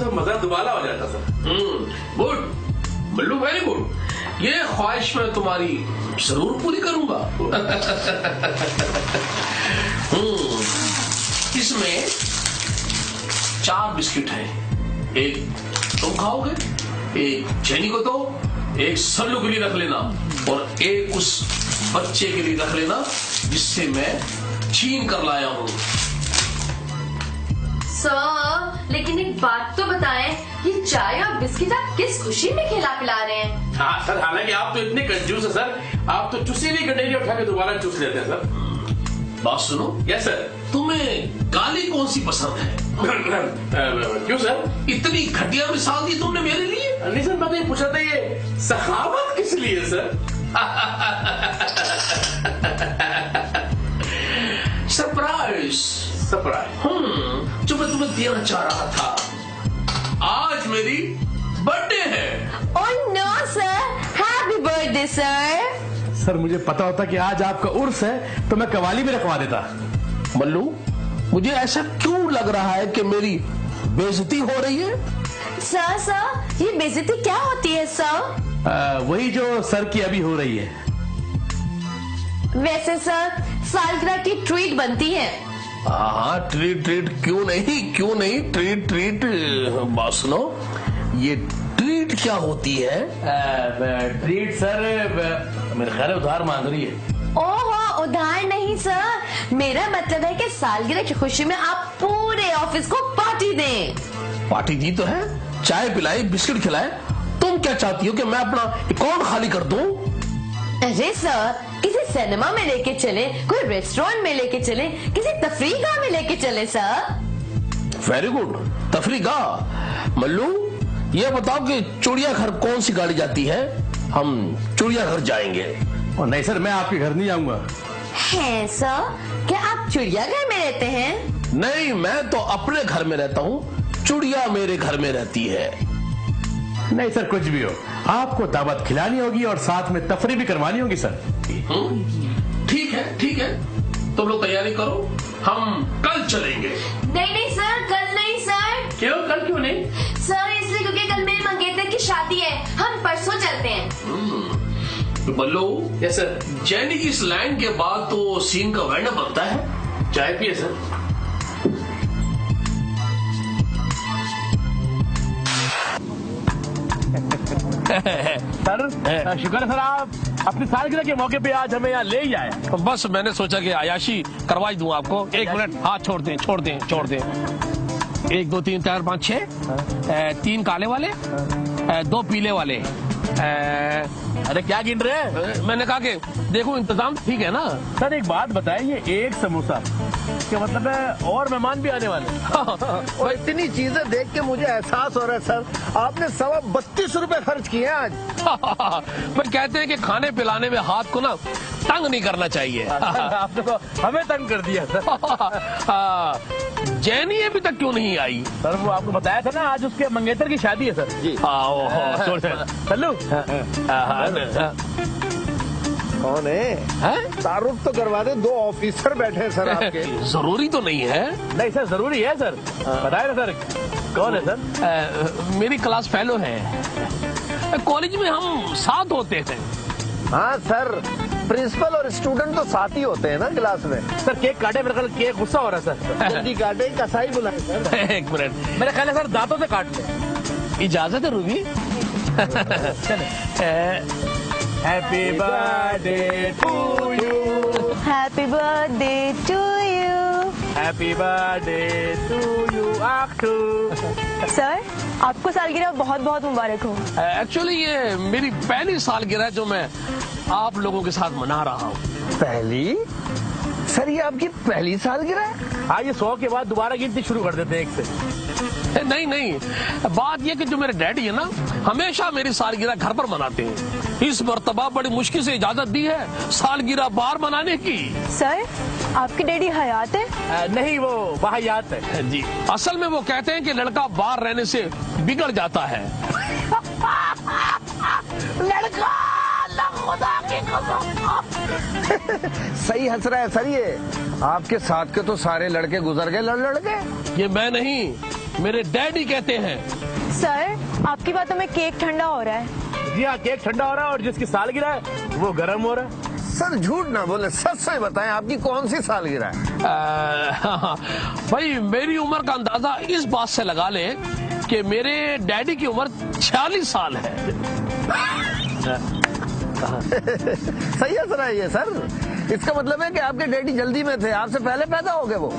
तो मजा दुबाला हो जाता sir. Good Mallu, very good. ये ख्वाहिश मैं तुम्हारी जरूर पूरी करूंगा। इसमें 4 बिस्किट हैं। एक तुम खाओगे, एक जेनी को दो, एक सल्लू के लिए रख लेना और एक उस बच्चे के लिए रख लेना जिससे मैं छीन कर लाया हूँ। सर लेकिन एक बात तो बताएं, ये चाय और बिस्किट आप किस खुशी में खिला पिला रहे हैं? हाँ सर, हालांकि आप तो इतने कंजूस है सर, आप तो चुसी नहीं गडेरी उठा के दोबारा चूस लेते हैं सर। बात सुनो। Yes sir. तुम्हें गाली कौन सी पसंद है? क्यों सर? इतनी घटिया मिसाल दी तुमने मेरे लिए। नहीं सर, मैं तो ये पूछा था, ये सखावत किस लिए सर? सरप्राइज। सरप्राइज जो मैं तुम्हें देना चाह रहा था। आज मेरी बर्थडे है। Oh no sir, happy birthday sir. Sir मुझे पता होता कि आज आपका उर्स है तो मैं कवाली भी रखवा देता। मल्लू, मुझे ऐसा क्यों लग रहा है कि मेरी बेइज्जती हो रही है? सर ये बेइज्जती क्या होती है सर? वही जो सर की अभी हो रही है। वैसे सर सालगिरह की ट्रीट बनती है। हाँ, ट्रीट क्यों नहीं ट्रीट। बात सुनो, ये ट्रीट क्या होती है? ट्रीट सर मेरे ख्याल उधार मांग रही है। ओहो, उधार नहीं सर, मेरा मतलब है कि सालगिरह की खुशी में आप पूरे ऑफिस को पार्टी दें। पार्टी दी तो है, चाय पिलाई, बिस्किट खिलाए। तुम क्या चाहती हो कि मैं अपना अकाउंट खाली कर दूं? अरे सर, किसी सिनेमा में लेके चले, कोई रेस्टोरेंट में लेके चले, किसी तफरीहगाह में लेके चले सर। वेरी गुड, तफरीहगाह। मल्लू, ये बताओ कि चिड़ियाघर कौन सी गाड़ी जाती है? हम चिड़ियाघर जाएंगे। नहीं सर, मैं आपके घर नहीं जाऊंगा। है सर, क्या आप चिड़ियाघर में रहते हैं? नहीं, मैं तो अपने घर में रहता हूँ, चिड़िया मेरे घर में रहती है। नहीं सर, कुछ भी हो, आपको दावत खिलानी होगी और साथ में तफरी भी करवानी होगी सर। ठीक है, तुम लोग तैयारी करो, हम कल चलेंगे। नहीं सर, कल नहीं सर। क्यों? कल क्यों नहीं? सर इसलिए क्योंकि कल मेरे मंगेतर की शादी है, हम परसों चलते हैं। बल्लू, यस सर। जैनी की इस लाइन के बाद तो सीन का वर्णन बनता है। चाय पिए सर। सर शुक्र है सर, आप अपनी सालगिरह के मौके पे आज हमें यहाँ ले ही आए। तो बस मैंने सोचा कि आयाशी करवा दूं आपको। 1 मिनट, हाथ छोड़ दें। 1 2 3 4 5 6, 3 काले वाले, 2 पीले वाले। अरे क्या गिन रहे हैं? मैंने कहा कि देखो इंतजाम ठीक है ना। सर एक बात बताएं, ये एक समोसा क्या मतलब है, और मेहमान भी आने वाले? और इतनी चीजें देख के मुझे एहसास हो रहा है सर, आपने 32 रुपए खर्च किए आज। पर कहते हैं कि खाने पिलाने में हाथ को ना तंग नहीं करना चाहिए। आपने तो हमें तंग कर दिया सर। जैनी अभी तक क्यों नहीं आई? सर वो आपको बताया था ना, आज उसके मंगेतर की शादी है सर जी। चलो कौन है? तारुफ तो करवा दे, 2 ऑफिसर बैठे हैं सर आपके। जरूरी तो नहीं है। नहीं सर, जरूरी है सर। बताए ना सर, कौन है सर? मेरी क्लास फेलो है, कॉलेज में हम साथ होते थे। हाँ सर, प्रिंसिपल और स्टूडेंट तो साथ ही होते हैं ना क्लास में। सर केक काटे, मेरे ख्याल केक गुस्सा हो रहा है सर। जल्दी काटे, कसाई बुलाए सर। 1 मिनट, मेरे ख्याल है सर दांतों से काट ले। इजाजत है Ruby? Happy birthday to you, happy birthday to you, happy birthday to you Akshu. Sir आपको सालगिरह बहुत बहुत मुबारक हो। एक्चुअली ये मेरी पहली सालगिरह है जो मैं आप लोगों के साथ मना रहा हूँ। पहली? सर ये आपकी पहली सालगिरह है? हाँ, ये 100 के बाद दोबारा गिनती शुरू कर देते हैं 1 से। नहीं, बात यह कि जो मेरे डैडी है ना, हमेशा मेरी सालगिरह घर पर मनाते हैं। इस मर्तबा बड़ी मुश्किल से इजाजत दी है सालगिरह बाहर मनाने की। सर आपके डैडी हयात है? नहीं, वो वाहियात है जी। असल में वो कहते हैं कि लड़का बाहर रहने से बिगड़ जाता है। लड़का खुदा की कसम। सही हंस रहा है सर ये। आपके साथ के तो सारे लड़के गुजर गए लड़ के। ये मैं नहीं, मेरे डैडी कहते हैं। सर आपकी बातों में केक ठंडा हो रहा है। जी हाँ, केक ठंडा हो रहा है और जिसकी सालगिरह है वो गर्म हो रहा है। सर झूठ ना बोले, सच सच बताएं, आपकी कौन सी सालगिरह है? भाई मेरी उम्र का अंदाजा इस बात से लगा ले कि मेरे डैडी की उम्र 46 साल है। सही है सर, ये सर इसका मतलब है कि आपके डैडी जल्दी में थे, आपसे पहले पैदा हो गए वो।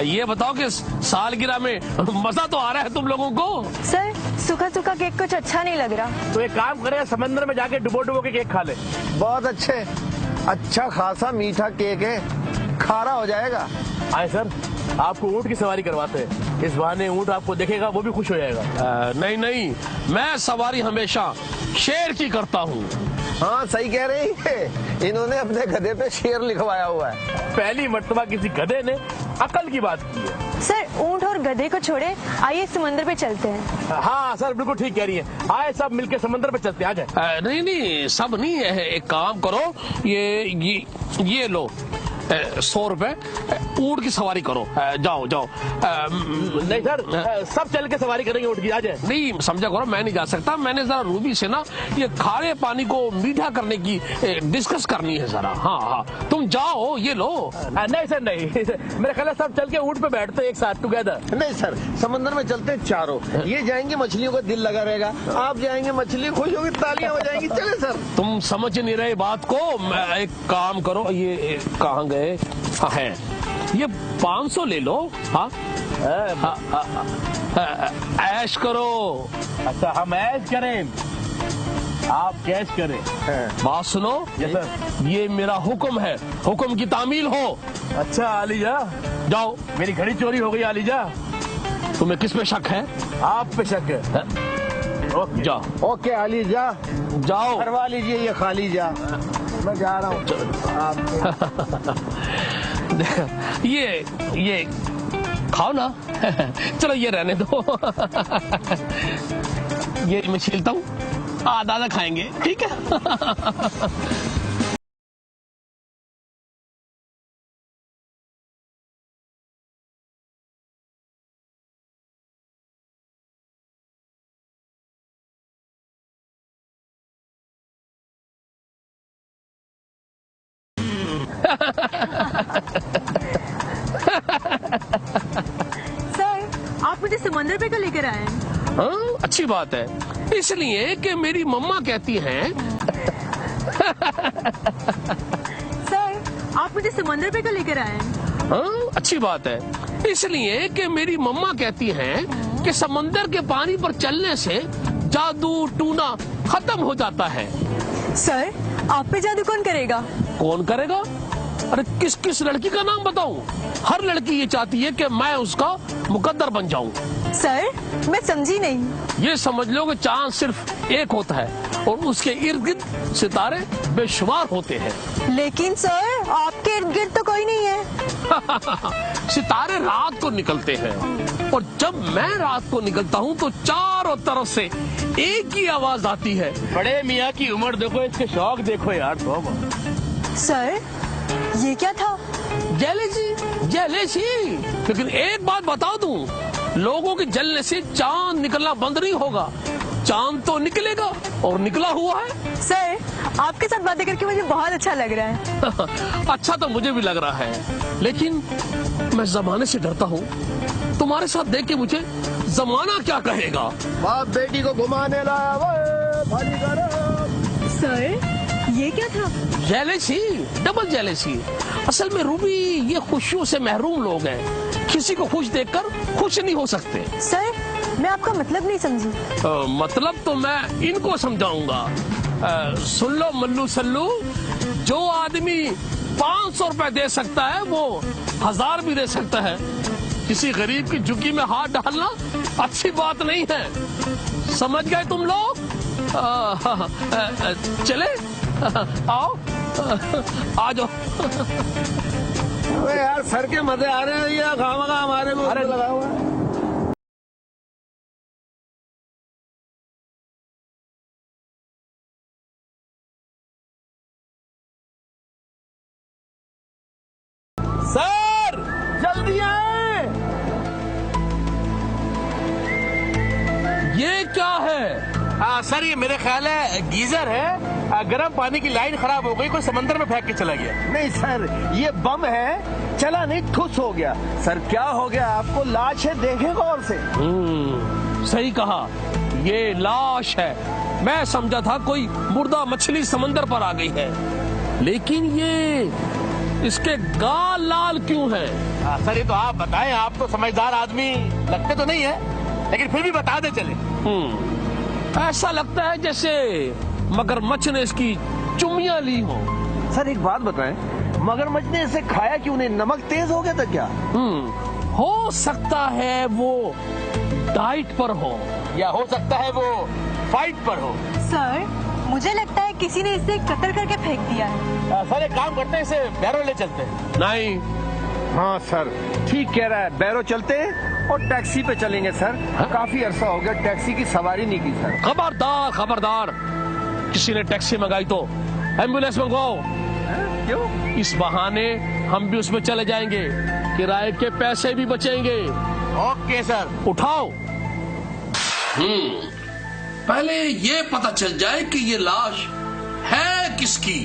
ये बताओ कि सालगिरह में मजा तो आ रहा है तुम लोगों को? सर सूखा सूखा केक कुछ अच्छा नहीं लग रहा। तो एक काम करें, समंदर में जाके डुबो डुबो के केक खा ले। बहुत अच्छे, अच्छा खासा मीठा केक है, खारा हो जाएगा। आए सर, आपको ऊँट की सवारी करवाते हैं। इस बहाने ऊँट आपको देखेगा, वो भी खुश हो जाएगा। नहीं नहीं, मैं सवारी हमेशा शेर की करता हूँ। हाँ सही कह रही है, इन्होंने अपने गधे पे शेर लिखवाया हुआ है। पहली मर्तबा किसी गधे ने अकल की बात की है। सर ऊँट और गधे को छोड़े, आइए समंदर पे चलते हैं। हाँ सर, बिल्कुल ठीक कह रही है। आए सब मिलके समंदर पे चलते हैं, आ जाए। नहीं नहीं, सब नहीं है। एक काम करो, ये लो 100 रुपए, ऊँट की सवारी करो। जाओ जाओ। नहीं सर, सब चल के सवारी करेंगे ऊँट की, आ जाए। नहीं समझा करो, मैं नहीं जा सकता। मैंने जरा रूबी से ना ये खारे पानी को मीठा करने की डिस्कस करनी है जरा। हाँ हाँ, तुम जाओ, ये लो। नहीं सर नहीं, मेरे ख्याल है सब चल के ऊँट पे बैठते हैं एक साथ टुगेदर। नहीं सर, समंदर में चलते हैं चारों। ये जाएंगे, मछलियों का दिल लगा रहेगा, आप जाएंगे, मछली खुश होगी, तालियां हो जाएंगी। चले सर। तुम समझ नहीं रहे बात को। मैं एक काम करो, ये कहाँ गए? हाँ है, ये 500 ले लो। हाँ ऐश करो। अच्छा हम ऐश करें, आप कैश करें। बात सुनो, यस सर। ये मेरा हुक्म है, हुक्म की तामील हो। अच्छा आलीजा, जाओ। मेरी घड़ी चोरी हो गई आलीजा। तुम्हें किस पे शक है? आप पे शक है। ओके जाओ। ओके आली जा, जाओ। करवा लीजिए ये खाली जा, मैं जा रहा हूँ। आप ये खाओ ना। चलो ये रहने दो। ये मैं छीलता हूँ, आधा आधा खाएंगे, ठीक है? सर आप मुझे समंदर पे क्यों लेकर आए हैं? हाँ, अच्छी बात है, इसलिए कि मेरी मम्मा कहती हैं। सर आप मुझे समंदर पे क्यों लेकर आए हैं? हाँ, अच्छी बात है, इसलिए कि मेरी मम्मा कहती हैं कि समंदर के पानी पर चलने से जादू टूना खत्म हो जाता है। सर आप पे जादू कौन करेगा? कौन करेगा? अरे किस किस लड़की का नाम बताऊं? हर लड़की ये चाहती है कि मैं उसका मुकद्दर बन जाऊं। सर मैं समझी नहीं। ये समझ लो कि चांद सिर्फ एक होता है और उसके इर्द गिर्द सितारे बेशुमार होते हैं। लेकिन सर आपके इर्द गिर्द तो कोई नहीं है। सितारे रात को निकलते हैं और जब मैं रात को निकलता हूँ तो चारों तरफ से एक ही आवाज आती है। बड़े मियाँ की उम्र देखो, इसके शौक देखो यार। सर ये क्या था? Jealousy, jealousy. लेकिन एक बात बता दूं, लोगों के जलने से चांद निकलना बंद नहीं होगा। चांद तो निकलेगा और निकला हुआ है। सर आपके साथ बातें करके मुझे बहुत अच्छा लग रहा है। अच्छा तो मुझे भी लग रहा है, लेकिन मैं जमाने से डरता हूँ। तुम्हारे साथ देख के मुझे जमाना क्या कहेगा। बाप बेटी को घुमाने लाया वो सर ये क्या था? Jealousy, double jealousy. असल में रूबी, ये खुशियों से महरूम लोग हैं, किसी को खुश देखकर खुश नहीं हो सकते। सर मैं आपका मतलब नहीं समझी। मतलब तो मैं इनको समझाऊंगा। सुन लो मल्लू सल्लू, जो आदमी 500 रुपए दे सकता है वो 1000 भी दे सकता है। किसी गरीब की झुग्गी में हाथ डालना अच्छी बात नहीं है। समझ गए तुम लोग? चले आओ, आ जाओ। अरे यार सर के मजे आ रहे हैं या खामखा हमारे को लगा हुआ है। सर जल्दी आए। ये सर ये मेरे ख्याल है गीजर है, गर्म पानी की लाइन खराब हो गई, कोई समंदर में फेंक के चला गया। नहीं सर, ये बम है, चला नहीं ठुस हो गया। सर क्या हो गया आपको? लाश है, देखें गौर से। सही कहा, ये लाश है। मैं समझा था कोई मुर्दा मछली समंदर पर आ गई है, लेकिन ये इसके गाल लाल क्यों है? सर ये तो आप बताएं, आप तो समझदार आदमी लगते तो नहीं है, लेकिन फिर भी बता दे चले। ऐसा लगता है जैसे मगरमच्छ ने इसकी चुम्मियां ली हो। सर एक बात बताएं, मगरमच्छ ने इसे खाया क्यों नहीं? नमक तेज हो गया था क्या? हो सकता है वो डाइट पर हो, या हो सकता है वो फाइट पर हो। सर मुझे लगता है किसी ने इसे कत्ल करके फेंक दिया है। सर एक काम करते हैं, इसे बैरो ले चलते हैं। नहीं। हाँ सर ठीक कह रहा है, बैरो चलते हैं और टैक्सी पे चलेंगे सर। काफी अरसा हो गया टैक्सी की सवारी नहीं की सर। खबरदार खबरदार, किसी ने टैक्सी मंगाई तो एम्बुलेंस मंगवाओ। क्यों? इस बहाने हम भी उसमें चले जाएंगे, किराए के पैसे भी बचेंगे। Okay sir. उठाओ। पहले ये पता चल जाए कि ये लाश है किसकी।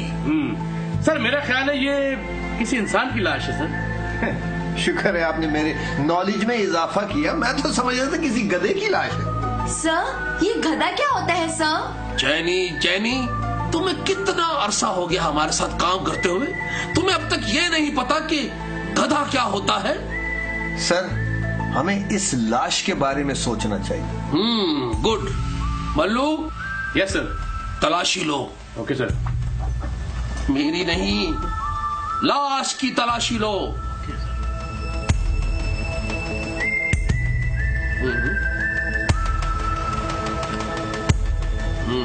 सर मेरा ख्याल है ये किसी इंसान की लाश है सर। शुक्र है आपने मेरे नॉलेज में इजाफा किया, मैं तो समझ रहा था किसी गधे की लाश है। सर ये गधा क्या होता है सर? जैनी, तुम्हें कितना अरसा हो गया हमारे साथ काम करते हुए, तुम्हें अब तक ये नहीं पता कि गधा क्या होता है? सर हमें इस लाश के बारे में सोचना चाहिए। गुड। Mallu, yes sir. तलाशी लो। Okay sir. मेरी नहीं, लाश की तलाशी लो।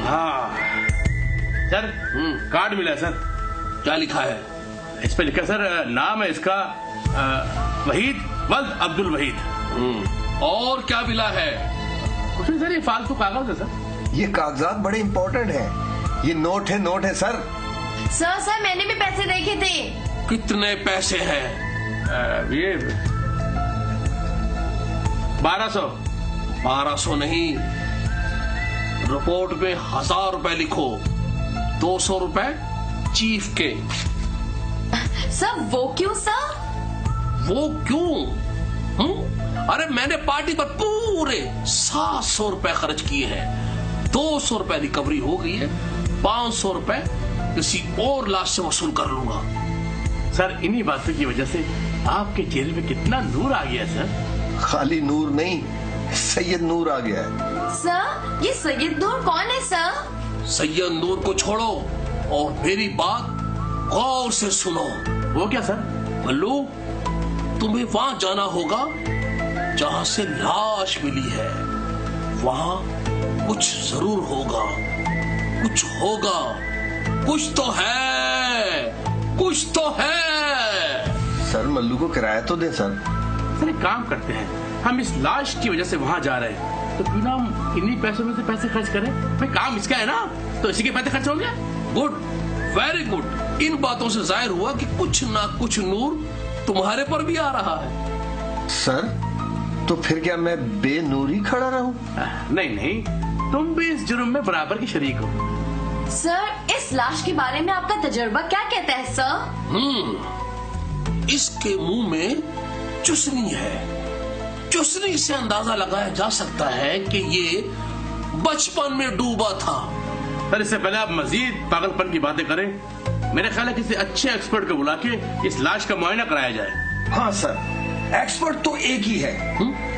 हाँ सर, कार्ड मिला है सर। क्या लिखा है? इस पे लिखा है सर, नाम है इसका वहीद वल्द अब्दुल वहीद। और क्या मिला है? कुछ नहीं सर, ये फालतू कागज है सर। ये कागजात बड़े इंपॉर्टेंट हैं। ये नोट है सर। सर मैंने भी पैसे देखे थे। कितने पैसे हैं? ये 1200। 1200 नहीं, रिपोर्ट में 1000 रुपए लिखो। 200 रुपए चीफ के। सर वो क्यों सर? वो क्यों? अरे मैंने पार्टी पर पूरे 700 रुपए खर्च किए हैं। 200 रुपए रिकवरी हो गई है, 500 रुपए किसी और लाश से वसूल कर लूंगा। सर इन्हीं बातों की वजह से आपके चेहरे में कितना नूर आ गया सर। खाली नूर नहीं, सैयद नूर आ गया है। सर ये सैयद नूर कौन है सर? सैयद नूर को छोड़ो और मेरी बात गौर से सुनो। वो क्या सर? मल्लू, तुम्हें वहां जाना होगा जहां से लाश मिली है। वहां कुछ जरूर होगा, कुछ होगा, कुछ तो है, कुछ तो है। सर मल्लू को किराया तो दे सर। सर एक काम करते हैं, हम इस लाश की वजह से वहां जा रहे हैं, तो क्यों ना हम इन्हीं पैसों में से पैसे खर्च करें। भाई काम इसका है ना, तो इसी के पैसे खर्च होंगे। Good, very good. इन बातों से जाहिर हुआ कि कुछ ना कुछ नूर तुम्हारे पर भी आ रहा है। सर तो फिर क्या मैं बेनूरी खड़ा रहूं? नहीं, तुम भी इस जुर्म में बराबर की शरीक हो। सर इस लाश के बारे में आपका तजुर्बा क्या कहता है सर? इसके मुंह में चुसनी है। चुसनी से अंदाजा लगाया जा सकता है कि ये बचपन में डूबा था। सर इससे पहले आप मजीद पागलपन की बातें करें, मेरे ख्याल है किसी अच्छे एक्सपर्ट को बुला के इस लाश का मुआयना कराया जाए। हाँ सर, एक्सपर्ट तो एक ही है,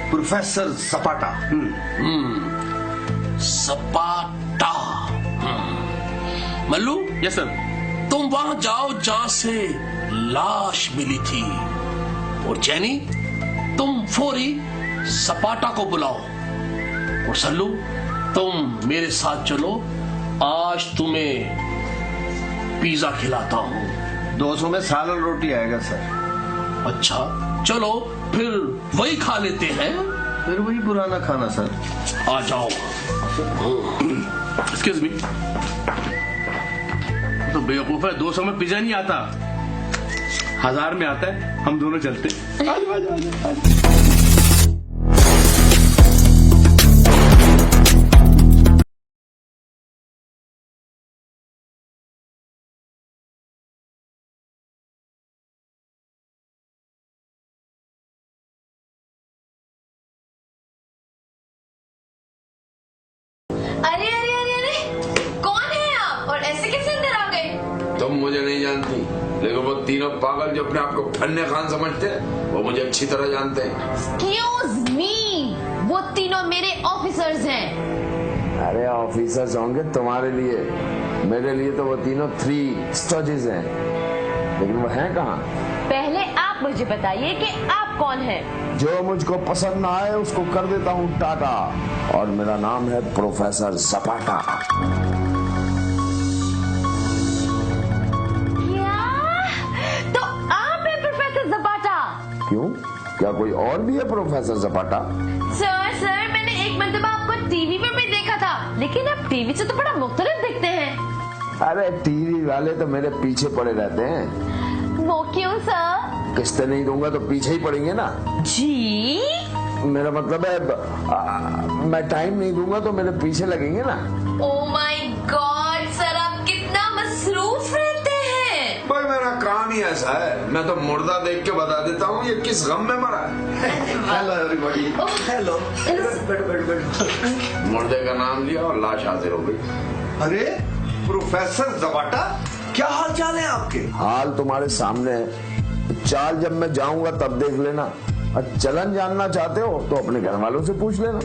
प्रोफेसर सपाटा। सपाटा। Mallu, yes sir. तुम वहां जाओ जहां से लाश मिली थी, और जैनी तुम फौरी सपाटा को बुलाओ, और सल्लू तुम मेरे साथ चलो। आज तुम्हें पिज्जा खिलाता हूँ। 200 में सालन रोटी आएगा सर। अच्छा चलो फिर वही खा लेते हैं। फिर वही पुराना खाना सर। आ जाओ। एक्सक्यूज मी, तो बेवकूफ है, 200 में पिज्जा नहीं आता, 1000 में आता है। हम दोनों चलते हैं। अरे अरे अरे अरे, कौन है आप और ऐसे कैसे अंदर आ गए? तुम मुझे नहीं जानती, लेकिन वो तीनों पागल जो अपने आप को फन्ने खान समझते हैं वो मुझे अच्छी तरह जानते हैं। एक्सक्यूज मी, वो तीनों मेरे ऑफिसर्स हैं। अरे ऑफिसर्स होंगे तुम्हारे लिए, मेरे लिए तो वो तीनों 3 स्टोरेज हैं, लेकिन वो हैं कहाँ? पहले आप मुझे बताइए कि आप कौन हैं? जो मुझको पसंद ना आए उसको कर देता हूँ टाटा, और मेरा नाम है प्रोफेसर जपाटा। क्या? तो आप हैं प्रोफेसर जपाटा? क्यों, क्या कोई और भी है प्रोफेसर जपाटा? सर मैंने एक मरतबा आपको टीवी में भी देखा था, लेकिन आप टीवी से तो बड़ा मुख्तलिफ दिखते हैं। अरे टीवी वाले तो मेरे पीछे पड़े रहते हैं। वो क्यों सर? किस्तें नहीं दूंगा तो पीछे ही पड़ेंगे ना। जी? मेरा मतलब है मैं टाइम नहीं दूंगा तो मेरे पीछे लगेंगे ना। ओह माय गॉड सर, आप कितना मसरूफ रहते हैं। भाई मेरा काम ही ऐसा है, मैं तो मुर्दा देख के बता देता हूँ ये किस गम में मरा है। Hello everybody. हेलो। मुर्दे का नाम लिया और लाश हाजिर हो गई। अरे प्रोफेसर जपाटा, क्या हाल चाल है आपके? हाल तुम्हारे सामने है, चाल जब मैं जाऊंगा तब देख लेना, और चलन जानना चाहते हो तो अपने घर वालों से पूछ लेना।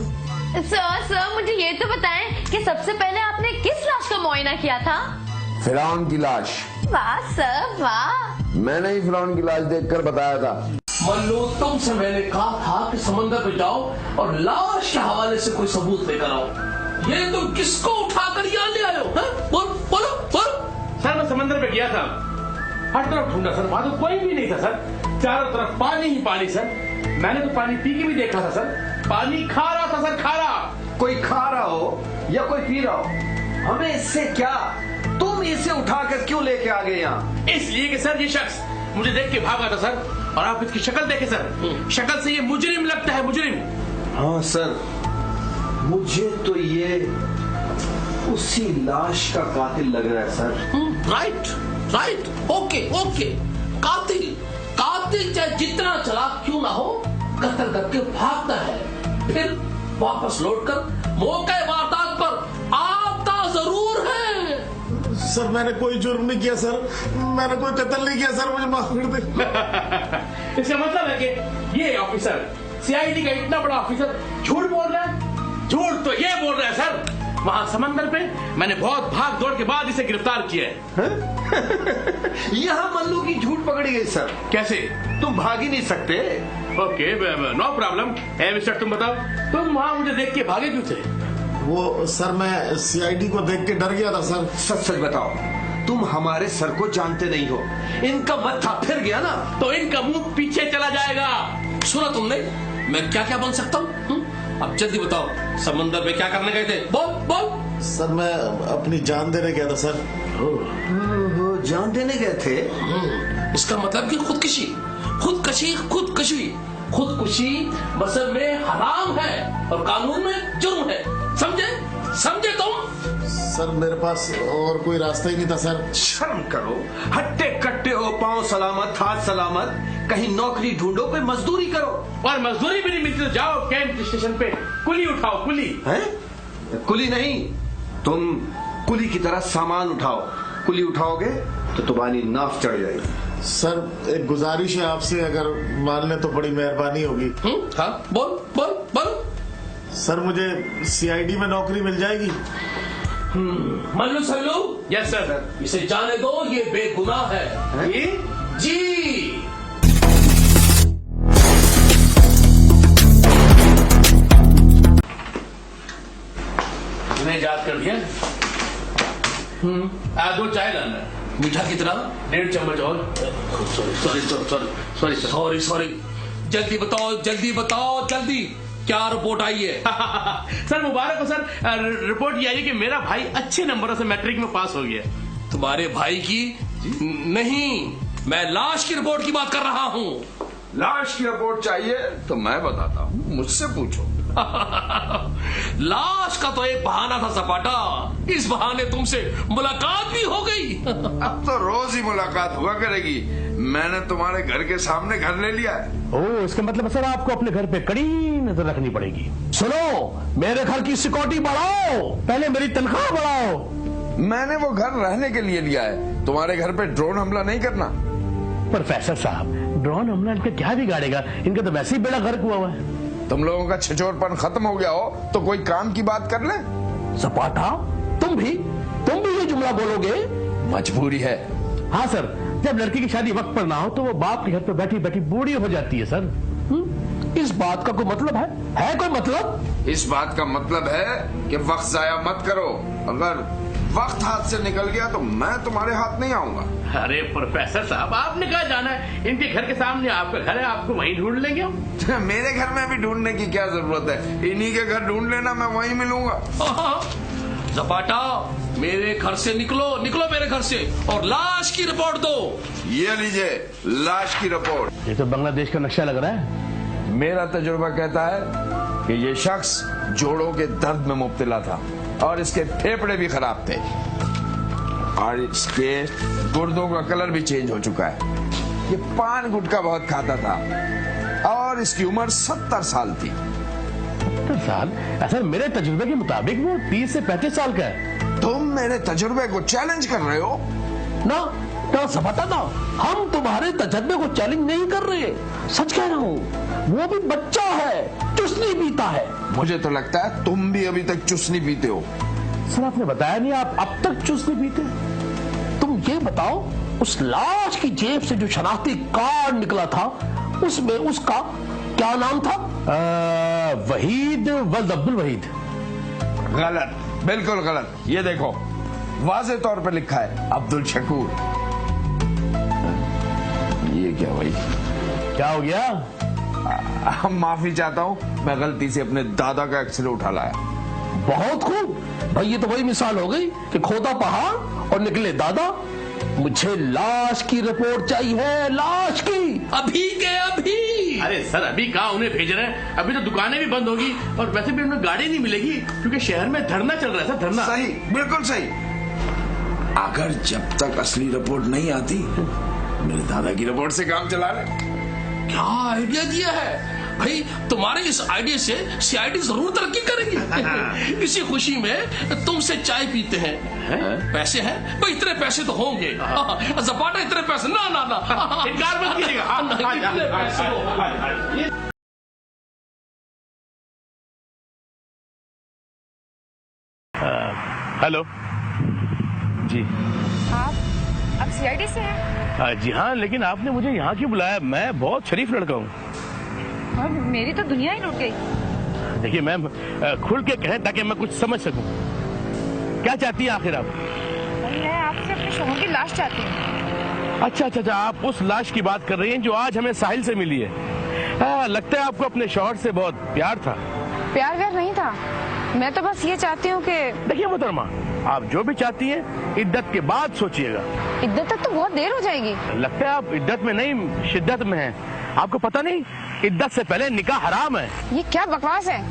सर मुझे ये तो बताएं कि सबसे पहले आपने किस लाश का मुआयना किया था? फिरौन की लाश। वाह सर वाह। मैंने ही फिरौन की लाश देखकर बताया था। मल्लू, तुमसे मैंने कहा था कि समंदर पे जाओ और लाश के हवाले से कोई सबूत लेकर आओ। ये तुम किसको उठाकर यहाँ ले आए हो? बोलो। सर मैं समंदर पे गया था, हर तरफ ढूंढा सर, वहां तो कोई भी नहीं था सर, चारों तरफ पानी ही पानी सर। मैंने तो पानी पी के भी देखा था सर, पानी खारा था सर, खारा। कोई खा रहा हो या कोई पी रहा हो, हमें इससे क्या? तुम इसे उठाकर क्यों लेके आ गए यहाँ? इसलिए कि सर ये शख्स मुझे देख के भागा था सर, और आप इसकी शक्ल देखे सर, शक्ल से ये मुजरिम लगता है, मुजरिम। हाँ सर, मुझे तो ये उसी लाश का कातिल लग रहा है सर। Right, okay. कातिल चाहे जितना चालाक क्यों ना हो, कत्ल करके भागता है, फिर वापस लौटकर मौके वारदात पर आता जरूर है। सर मैंने कोई जुर्म नहीं किया सर, मैंने कोई कत्ल नहीं किया सर, मुझे माफ कर दे। इसका मतलब है कि ये ऑफिसर, सीआईडी का इतना बड़ा ऑफिसर झूठ बोल रहा है। झूठ तो ये बोल रहा है सर, वहाँ समंदर पे मैंने बहुत भाग दौड़ के बाद इसे गिरफ्तार किया है। यहाँ मल्लू की झूठ पकड़ी गई सर। कैसे? तुम भाग ही नहीं सकते। Okay no problem. मिस्टर तुम बताओ, तुम वहाँ मुझे देख के भागे क्यों थे? वो सर मैं सीआईडी को देख के डर गया था सर। सच बताओ, तुम हमारे सर को जानते नहीं हो। इनका मत्था फिर गया ना तो इनका मुंह पीछे चला जाएगा। सुना तुमने, मैं क्या बन सकता हूँ? अब जल्दी बताओ, समंदर में क्या करने गए थे? बोल। सर मैं अपनी जान देने गया था सर। जान देने गए थे? इसका मतलब कि खुदकुशी मसल में हराम है और कानून में जुर्म है। समझे तुम? सर मेरे पास और कोई रास्ता ही नहीं था सर। शर्म करो, हट्टे कट्टे हो, पांव सलामत हाथ सलामत। कहीं नौकरी ढूंढो, कोई मजदूरी करो। और मजदूरी भी नहीं मिलती तो जाओ कैंट स्टेशन पे कुली उठाओ। कुली है? कुली नहीं, तुम कुली की तरह सामान उठाओ। कुली उठाओगे तो तुम्हारी नाफ चढ़ जाएगी। सर एक गुजारिश है आपसे, अगर मान लें तो बड़ी मेहरबानी होगी। हाँ बोल। सर मुझे सीआईडी में नौकरी मिल जाएगी? मल्लू सल्लू। Yes sir. इसे जाने दो, ये बेगुनाह है। जी। मैंने याद कर दिया। 2 चाय लाना, मीठा कितना? 1.5 चम्मच और। सॉरी। जल्दी बताओ, क्या रिपोर्ट आई है? सर मुबारक हो सर। रिपोर्ट ये आई है कि मेरा भाई अच्छे नंबरों से मैट्रिक में पास हो गया। तुम्हारे भाई की? नहीं, मैं लाश की रिपोर्ट की बात कर रहा हूँ। लाश की रिपोर्ट चाहिए तो मैं बताता हूँ, मुझसे पूछो। लाश का तो एक बहाना था सपाटा, इस बहाने तुमसे मुलाकात भी हो गई। अब तो रोज ही मुलाकात हुआ करेगी। मैंने तुम्हारे घर के सामने घर ले लिया है। ओह, इसका मतलब सर आपको अपने घर पे कड़ी नजर रखनी पड़ेगी। सुनो, मेरे घर की सिक्योरिटी बढ़ाओ, पहले मेरी तनख्वाह बढ़ाओ। मैंने वो घर रहने के लिए लिया है, तुम्हारे घर पे ड्रोन हमला नहीं करना। प्रोफेसर साहब, ड्रोन हमला इनका क्या बिगाड़ेगा? इनका तो वैसे ही बेड़ा गर्क हुआ हुआ है। तुम लोगों का छिछोरपन खत्म हो गया हो तो कोई काम की बात कर ले। सपाटा, तुम भी ये जुमला बोलोगे? मजबूरी है। हाँ सर, जब लड़की की शादी वक्त पर ना हो तो वो बाप के घर पे बैठी बैठी बूढ़ी हो जाती है सर। इस बात का कोई मतलब है कोई मतलब? इस बात का मतलब है कि वक्त जाया मत करो। अगर वक्त हाथ से निकल गया तो मैं तुम्हारे हाथ नहीं आऊंगा। अरे प्रोफेसर साहब, आपने कहा जाना है? इनके घर के सामने आपका घर है, आपको वहीं ढूंढ लेंगे हम। मेरे घर में भी ढूंढने की क्या जरूरत है? इन्हीं के घर ढूंढ लेना, मैं वहीं मिलूंगा। सपाटा, मेरे घर से निकलो मेरे घर से और लाश की रिपोर्ट दो। ये लीजिए लाश की रिपोर्ट। ये तो बांग्लादेश का नक्शा लग रहा है। मेरा तजुर्बा कहता है कि ये शख्स जोड़ों के दर्द में मुब्तला था और इसके फेफड़े भी खराब थे और इसके गुर्दों का कलर भी चेंज हो चुका है। ये पान गुटखा बहुत खाता था और इसकी उम्र 70 साल थी। 70 साल? ऐसा मेरे तजुर्बे के मुताबिक वो 30 से 35 साल का है। तुम मेरे तजुर्बे को चैलेंज कर रहे हो? ना सपाटा ना, हम तुम्हारे तजुर्बे को चैलेंज नहीं कर रहे, सच कह रहा हूँ। वो भी बच्चा है, चुस्नी पीता है। मुझे तो लगता है तुम भी अभी तक चुस्नी पीते हो। सर आपने बताया नहीं, आप अब तक चुस्नी पीते? तुम ये बताओ, उस लाश की जेब से जो शनाख्ती कार्ड निकला था उसमें उसका क्या नाम था? वहीद वल्द अब्दुल वहीद। गलत, बिल्कुल गलत। ये देखो, वाज़े तौर पर लिखा है अब्दुल शकूर। ये क्या भाई? क्या हो गया? माफी चाहता हूँ, मैं गलती से अपने दादा का एक्सरे उठा लाया। बहुत खूब भाई, ये तो वही मिसाल हो गई कि खोदा पहाड़ और निकले दादा। मुझे लाश की रिपोर्ट चाहिए, लाश की, अभी के अभी। अरे सर, अभी कहाँ उन्हें भेज रहे हैं? अभी तो दुकानें भी बंद होगी और वैसे भी उन्हें गाड़ी नहीं मिलेगी क्योंकि शहर में धरना चल रहा है सर, धरना। सही, बिल्कुल सही। अगर जब तक असली रिपोर्ट नहीं आती, मेरे दादा की रिपोर्ट से काम चला रहे। क्या आइडिया दिया है भाई? तुम्हारे इस आइडिया से सीआईडी जरूर तरक्की करेगी। इसी खुशी में तुमसे चाय पीते हैं। पैसे हैं भाई? इतने पैसे तो होंगे। सपाटा, इतने पैसे ना इनकार मत कीजिएगा। इतने पैसे हेलो जी। आप सीआईडी से हैं? जी हाँ, लेकिन आपने मुझे यहाँ क्यों बुलाया? मैं बहुत शरीफ लड़का हूँ। और मेरी तो दुनिया ही लुट गई। देखिए मैम, खुल के कहें ताकि मैं कुछ समझ सकूं। क्या चाहती है आखिर आप? मैं आपसे अपने शोहर की लाश चाहती हूँ। अच्छा, आप उस लाश की बात कर रही हैं जो आज हमें साहिल से मिली है। लगता है आपको अपने शौहर से बहुत प्यार था। प्यार व्यार नहीं था, मैं तो बस ये चाहती हूँ कि। देखिए मोहतरमा, आप जो भी चाहती हैं इद्दत के बाद सोचिएगा। इद्दत तक तो बहुत देर हो जाएगी। लगता है आप इद्दत में नहीं, शिद्दत में हैं। आपको पता नहीं, इद्दत से पहले निकाह हराम है। ये क्या बकवास है?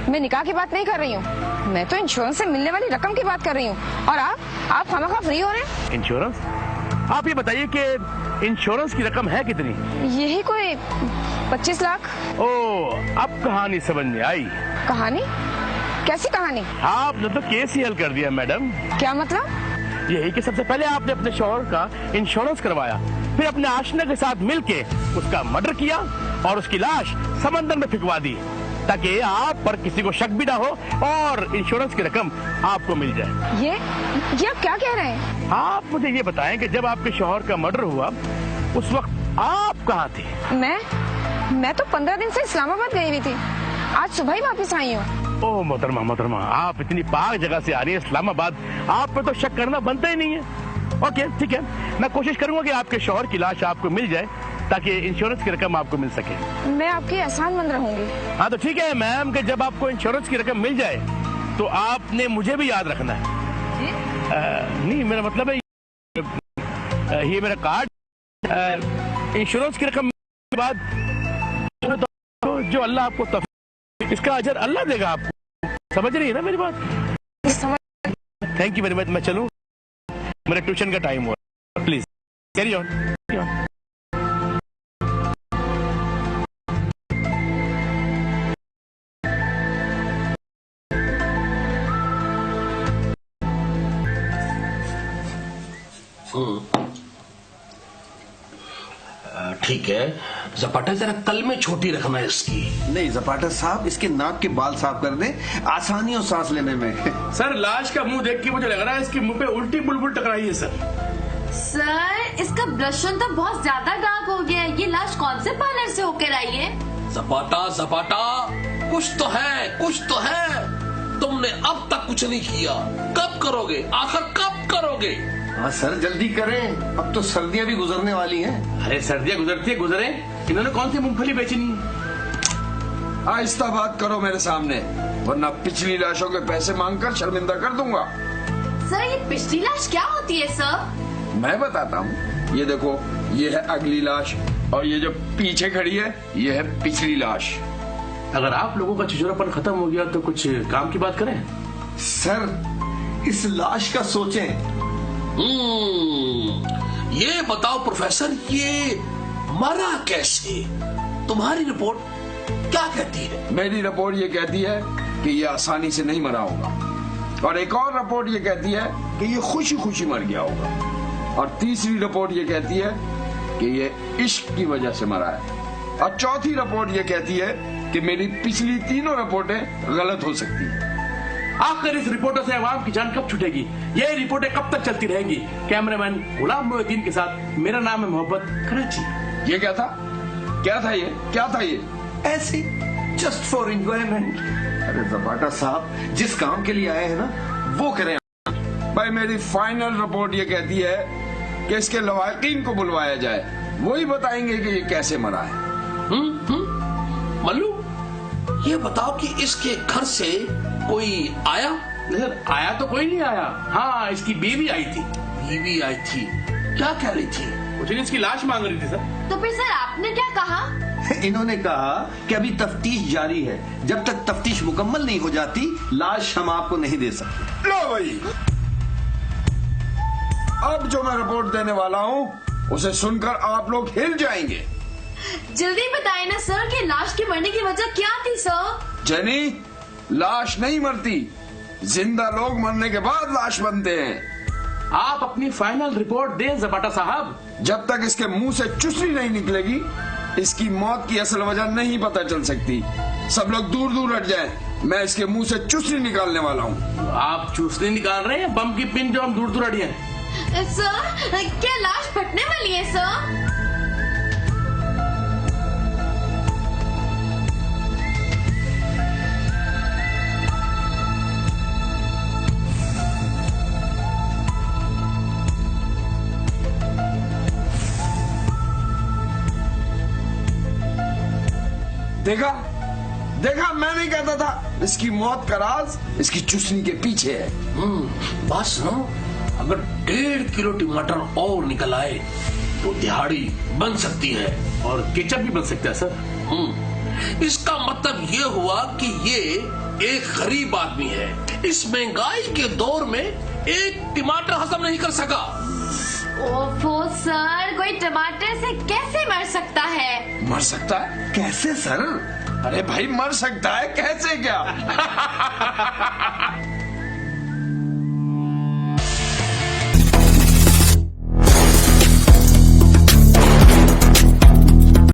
मैं निकाह की बात नहीं कर रही हूँ, मैं तो इंश्योरेंस से मिलने वाली रकम की बात कर रही हूँ। और आप खामखा फ्री हो रहे हैं। इंश्योरेंस? आप ये बताइए कि इंश्योरेंस की रकम है कितनी? यही कोई 25 लाख। ओह, अब कहानी समझ में आई। कहानी? कैसी कहानी? आपने तो केस ही हल कर दिया मैडम। क्या मतलब? यही कि सबसे पहले आपने अपने शौहर का इंश्योरेंस करवाया, फिर अपने आशना के साथ मिलके उसका मर्डर किया और उसकी लाश समंदर में फिकवा दी ताकि आप पर किसी को शक भी ना हो और इंश्योरेंस की रकम आपको मिल जाए। ये आप क्या कह रहे हैं? आप मुझे ये बताएं कि जब आपके शौहर का मर्डर हुआ उस वक्त आप कहाँ थे? मैं तो 15 दिन से इस्लामाबाद गई हुई थी, आज सुबह ही वापस आई हूँ। ओह मोहतरमा, आप इतनी पाक जगह से आ रही है इस्लामाबाद, आप पे तो शक करना बनता ही नहीं है। ओके ठीक है, मैं कोशिश करूंगा कि आपके शौहर की लाश आपको मिल जाए ताकि इंश्योरेंस की रकम आपको मिल सके। मैं आपकी एहसानमंद रहूंगी। हाँ तो ठीक है मैम, कि जब आपको इंश्योरेंस की रकम मिल जाए तो आपने मुझे भी याद रखना है। नहीं, मेरा मतलब है ये मेरा कार्ड, इंश्योरेंस की रकम के बाद जो अल्लाह आपको इसका अजर अल्लाह देगा आपको। समझ रही है ना मेरी बात? Thank you very much. मैं चलूं, मेरा ट्यूशन का टाइम हुआ। Please carry on. ठीक है, जपाटा जरा कल में छोटी रखना है इसकी। नहीं जपाटा साहब, इसके नाक के बाल साफ कर दें, आसानी हो सांस लेने में। सर लाश का मुंह देख के मुझे लग रहा है इसके मुंह पे उल्टी बुलबुल टकराई है सर। सर इसका ब्लशन तो बहुत ज्यादा डार्क हो गया है। ये लाश कौन से पार्लर से होकर आई है? जपाटा जपाटा, कुछ तो है, कुछ तो है। तुमने अब तक कुछ नहीं किया, कब करोगे? आखिर कब करोगे? हाँ सर जल्दी करें, अब तो सर्दियाँ भी गुजरने वाली हैं। अरे सर्दियाँ गुजरती है गुजरे, इन्होंने कौन सी मूंगफली बेचनी है? आहिस्ता बात करो मेरे सामने, वरना पिछली लाशों के पैसे मांगकर शर्मिंदा कर दूंगा। सर ये पिछली लाश क्या होती है सर? मैं बताता हूँ। ये देखो, ये है अगली लाश, और ये जो पीछे खड़ी है ये है पिछली लाश। अगर आप लोगों का चिचोरापन खत्म हो गया तो कुछ काम की बात करें। सर इस लाश का सोचें। ये बताओ प्रोफेसर, ये मरा कैसे? तुम्हारी रिपोर्ट क्या कहती है? मेरी रिपोर्ट ये कहती है कि ये आसानी से नहीं मरा होगा, और एक और रिपोर्ट ये कहती है कि ये खुशी खुशी मर गया होगा, और तीसरी रिपोर्ट ये कहती है कि ये इश्क की वजह से मरा है, और चौथी रिपोर्ट ये कहती है कि मेरी पिछली तीनों रिपोर्टें गलत हो सकती हैं। आखिर इस रिपोर्टों से अवाम की जान कब छूटेगी? ये रिपोर्टें कब तक चलती रहेंगी? कैमरामैन गुलाम मोहिउद्दीन के साथ मेरा नाम है मोहब्बत, कराची। ये क्या था? क्या था ये? क्या था ये? ऐसी जस्ट फॉर एंजॉयमेंट। अरे जपाटा साहब, जिस काम के लिए आए हैं ना वो करें। भाई मेरी फाइनल रिपोर्ट ये कहती है कि इसके लवाकिन को बुलवाया जाए, वही बताएंगे कि ये कैसे मरा है। मल्लू, ये बताओ कि इसके घर से कोई आया? सर आया तो कोई नहीं आया। हाँ इसकी बीवी आई थी। बीवी आई थी? क्या कह रही थी? कुछ नहीं, इसकी लाश मांग रही थी सर। तो फिर सर आपने क्या कहा? इन्होंने कहा कि अभी तफ्तीश जारी है, जब तक तफ्तीश मुकम्मल नहीं हो जाती लाश हम आपको नहीं दे सकते। लो भाई, अब जो मैं रिपोर्ट देने वाला हूँ उसे सुनकर आप लोग हिल जाएंगे। जल्दी बताएं ना सर कि लाश के मरने की वजह क्या थी सर? जेनी, लाश नहीं मरती, जिंदा लोग मरने के बाद लाश बनते हैं। आप अपनी फाइनल रिपोर्ट दें जपाटा साहब। जब तक इसके मुंह से चुस्सी नहीं निकलेगी इसकी मौत की असल वजह नहीं पता चल सकती। सब लोग दूर दूर हट जाएं, मैं इसके मुंह से चुस्सी निकालने वाला हूँ। आप चूसनी निकाल रहे हैं? बम की पिन जो हम दूर दूर हटिए। सर क्या लाश फटने वाली है सर? देखा देखा, मैं नहीं कहता था इसकी मौत का राज इसकी चुस्नी के पीछे है। बस ना, अगर 1.5 किलो टमाटर और निकल आए तो दिहाड़ी बन सकती है, और केचप भी बन सकता है सर। इसका मतलब ये हुआ कि ये एक गरीब आदमी है। इस महंगाई के दौर में एक टमाटर हजम नहीं कर सका। ओफो सर, कोई टमाटर से कैसे मर सकता है? मर सकता है? कैसे सर? अरे भाई मर सकता है कैसे क्या?